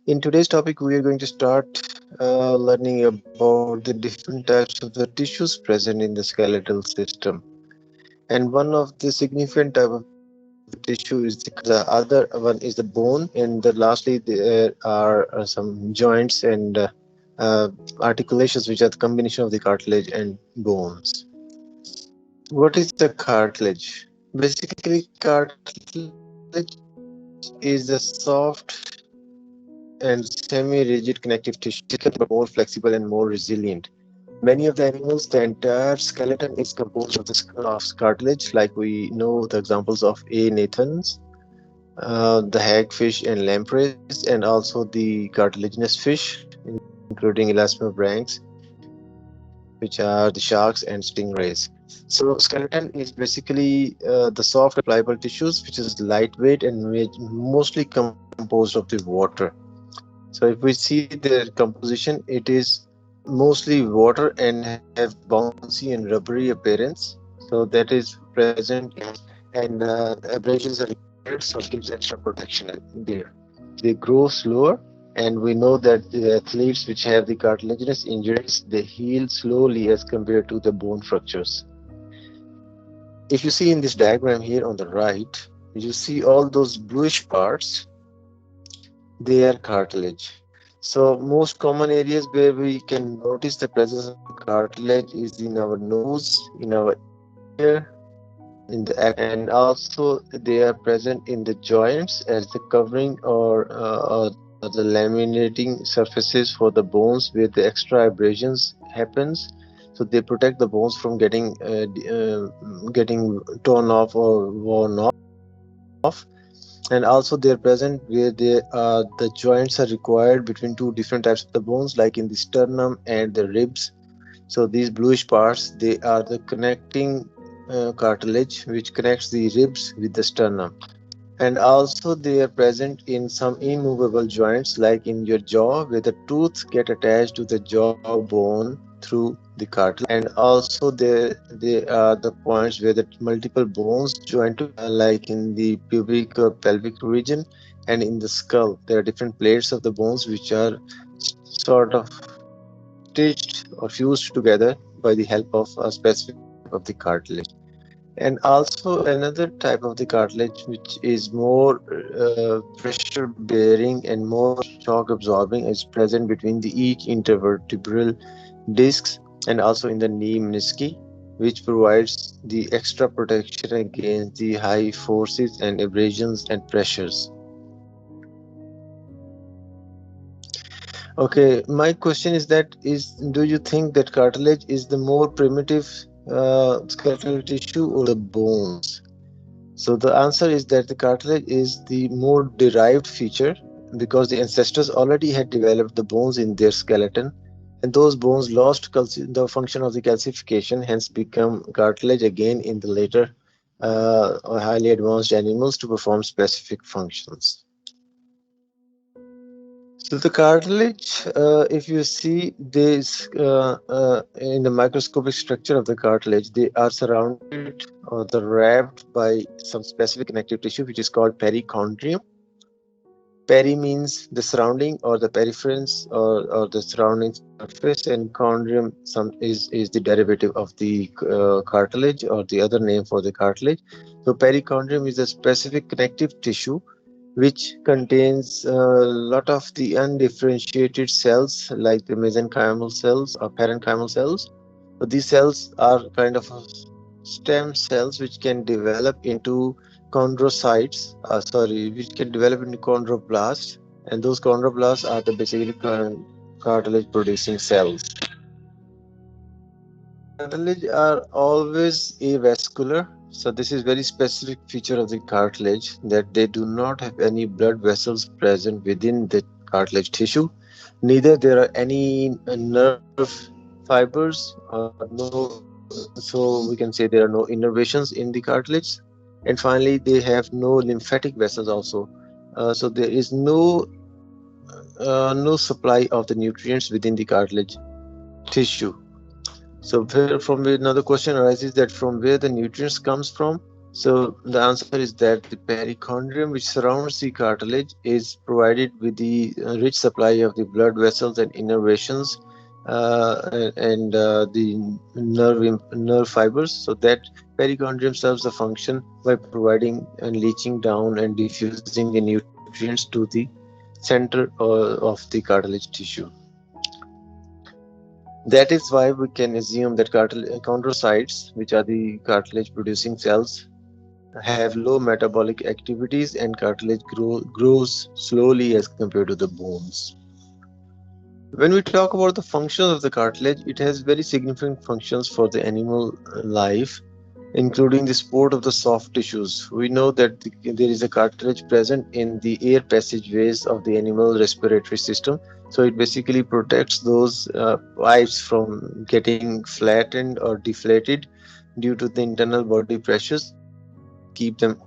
In today's topic, we are going to start learning about the different types of the tissues present in the skeletal system. And one of the significant type of tissue is the other one is the bone, and lastly there are some joints and articulations, which are the combination of the cartilage and bones. What is the cartilage? Basically, cartilage is the soft and semi-rigid connective tissue, but more flexible and more resilient. Many of the animals, the entire skeleton is composed of cartilage, like we know the examples of A. nathans, the hagfish and lampreys, and also the cartilaginous fish, including elasmobranchs, which are the sharks and stingrays. So skeleton is basically the soft and pliable tissues, which is lightweight and mostly composed of the water. So if we see their composition, it is mostly water and have bouncy and rubbery appearance. So that is present in and abrasions are required, so it gives extra protection there. They grow slower, and we know that the athletes which have the cartilaginous injuries, they heal slowly as compared to the bone fractures. If you see in this diagram here on the right, you see all those bluish parts, they are cartilage. So most common areas where we can notice the presence of cartilage is in our nose, in our ear, in the and also they are present in the joints as the covering or the laminating surfaces for the bones where the extra abrasions happens. So they protect the bones from getting torn off or worn off. And also they are present where the joints are required between two different types of the bones, like in the sternum and the ribs. So these bluish parts, they are the connecting cartilage which connects the ribs with the sternum. And also they are present in some immovable joints, like in your jaw, where the tooth get attached to the jaw bone through the cartilage. And also there are the points where the multiple bones join together, like in the pubic or pelvic region. And in the skull, there are different plates of the bones which are sort of stitched or fused together by the help of a specific type of the cartilage. And also another type of the cartilage which is more pressure bearing and more shock absorbing is present between the each intervertebral discs and also in the knee menisci, which provides the extra protection against the high forces and abrasions and pressures. Okay, my question is that is do you think that cartilage is the more primitive skeletal tissue or the bones? So the answer is that the cartilage is the more derived feature because the ancestors already had developed the bones in their skeleton, and those bones lost the function of the calcification, hence become cartilage again in the later or highly advanced animals to perform specific functions. So the cartilage, if you see this in the microscopic structure of the cartilage, they are surrounded or they're wrapped by some specific connective tissue which is called perichondrium. Peri means the surrounding or the periference or the surrounding surface, and chondrium is the derivative of the cartilage or the other name for the cartilage. So perichondrium is a specific connective tissue which contains a lot of the undifferentiated cells like the mesenchymal cells or parenchymal cells. So these cells are kind of stem cells which can develop into chondrocytes, which can develop into chondroblasts, and those chondroblasts are the basically cartilage producing cells. Cartilage are always avascular, so this is very specific feature of the cartilage that they do not have any blood vessels present within the cartilage tissue. Neither there are any nerve fibers or no, so we can say there are no innervations in the cartilage. And finally, they have no lymphatic vessels also. So there is no supply of the nutrients within the cartilage tissue. So from where another question arises that from where the nutrients comes from. So the answer is that the perichondrium, which surrounds the cartilage, is provided with the rich supply of the blood vessels and innervations, and the nerve fibers. So that perichondrium serves a function by providing and leaching down and diffusing the nutrients to the center of the cartilage tissue. That is why we can assume that chondrocytes, which are the cartilage producing cells, have low metabolic activities, and cartilage grows slowly as compared to the bones. When we talk about the functions of the cartilage, it has very significant functions for the animal life, including the support of the soft tissues. We know that there is a cartilage present in the air passageways of the animal respiratory system. So it basically protects those pipes from getting flattened or deflated due to the internal body pressures, and keep them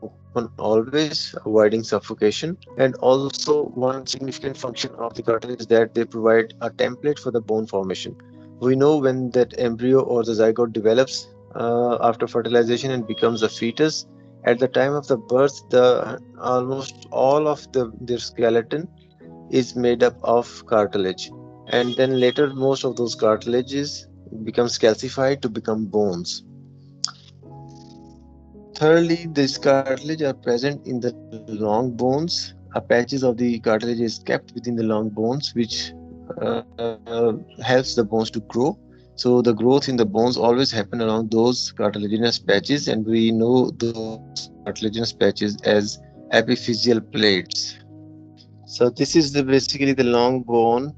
open always, avoiding suffocation. And also, one significant function of the cartilage is that they provide a template for the bone formation. We know when that embryo or the zygote develops after fertilization and becomes a fetus. At the time of the birth, the almost all of their skeleton is made up of cartilage, and then later most of those cartilages becomes calcified to become bones. Thirdly, this cartilage are present in the long bones. Patches of the cartilage is kept within the long bones, which helps the bones to grow. So the growth in the bones always happen along those cartilaginous patches, and we know those cartilaginous patches as epiphyseal plates. So this is basically the long bone.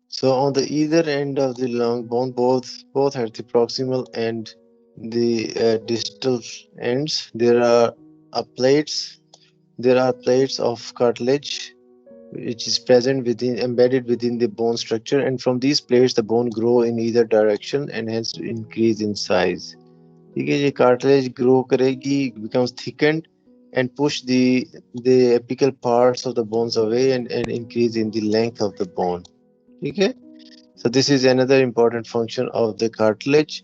So on the either end of the long bone, both at the proximal and the distal ends, there are plates. There are plates of cartilage which is present within, embedded within the bone structure, and from these plates the bone grow in either direction and hence increase in size. ठीक है, ये cartilage grow करेगी, becomes thickened and push the apical parts of the bones away, and increase in the length of the bone. ठीक है. So this is another important function of the cartilage.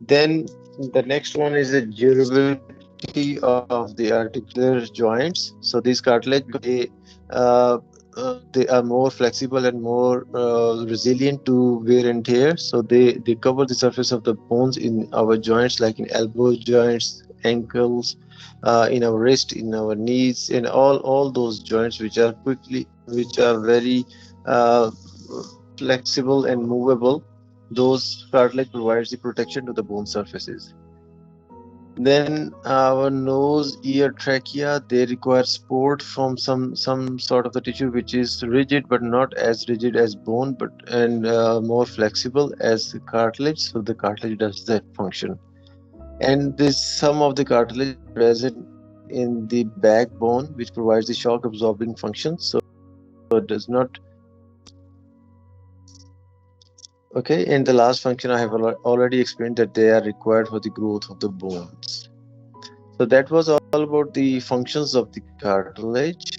Then the next one is the durability of the articular joints. So these cartilage, because they are more flexible and more resilient to wear and tear. So they cover the surface of the bones in our joints, like in elbow joints, ankles, in our wrist, in our knees, and all those joints which are very uh, flexible and movable. Those cartilage provides the protection to the bone surfaces. Then our nose, ear, trachea, they require support from some sort of the tissue which is rigid but not as rigid as bone, but and more flexible as the cartilage. So the cartilage does that function. And this some of the cartilage are present in the backbone, which provides the shock absorbing function. So it does not. Okay, and the last function I have already explained that they are required for the growth of the bones. So that was all about the functions of the cartilage.